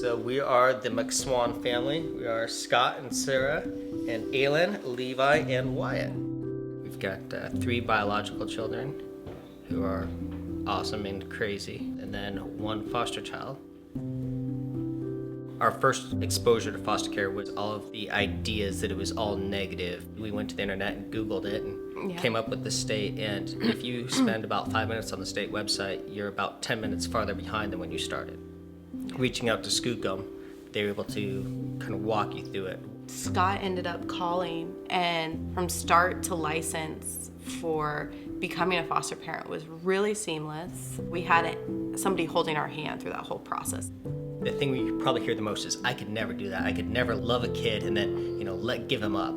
So we are the MacSwan family. We are Scott and Sarah and Aylin, Levi, and Wyatt. We've got 3 biological children who are awesome and crazy, and then 1 foster child. Our first exposure to foster care was all of the ideas that it was all negative. We went to the internet and Googled it and came up with the state, and if you spend about 5 minutes on the state website, you're about 10 minutes farther behind than when you started. Reaching out to Skookum, they were able to kind of walk you through it. Scott ended up calling, and from start to license for becoming a foster parent was really seamless. We had somebody holding our hand through that whole process. The thing we probably hear the most is, I could never do that. I could never love a kid and then, give him up.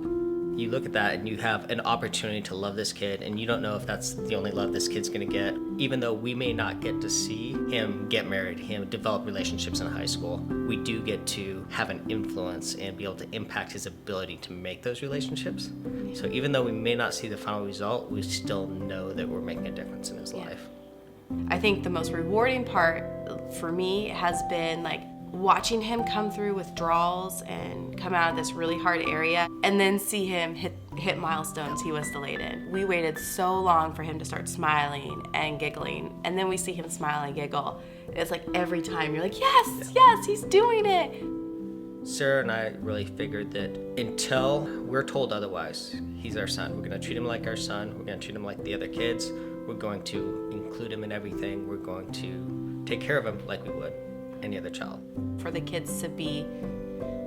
You look at that and you have an opportunity to love this kid, and you don't know if that's the only love this kid's gonna get. Even though we may not get to see him get married, him develop relationships in high school, we do get to have an influence and be able to impact his ability to make those relationships. So even though we may not see the final result, we still know that we're making a difference in his life. I think the most rewarding part for me has been watching him come through withdrawals and come out of this really hard area, and then see him hit milestones he was delayed in. We waited so long for him to start smiling and giggling, and then we see him smile and giggle. It's like every time you're like, yes, he's doing it. Sarah and I really figured that until we're told otherwise, he's our son. We're gonna treat him like our son. We're gonna treat him like the other kids. We're going to include him in everything. We're going to take care of him like we would any other child. For the kids to be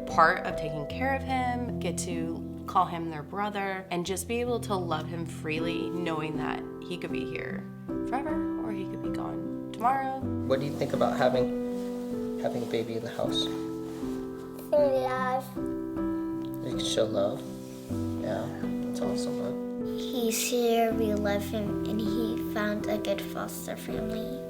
part of taking care of him, get to call him their brother, and just be able to love him freely, knowing that he could be here forever or he could be gone tomorrow. What do you think about having a baby in the house? Love. You can show love. Yeah, that's awesome, bud. He's here, we love him, and he found a good foster family.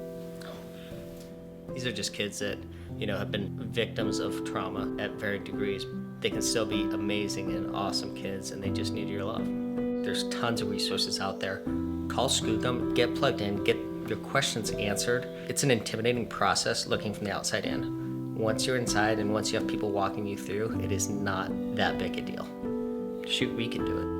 These are just kids that, have been victims of trauma at varied degrees. They can still be amazing and awesome kids, and they just need your love. There's tons of resources out there. Call Skookum, get plugged in, get your questions answered. It's an intimidating process looking from the outside in. Once you're inside and once you have people walking you through, it is not that big a deal. Shoot, we can do it.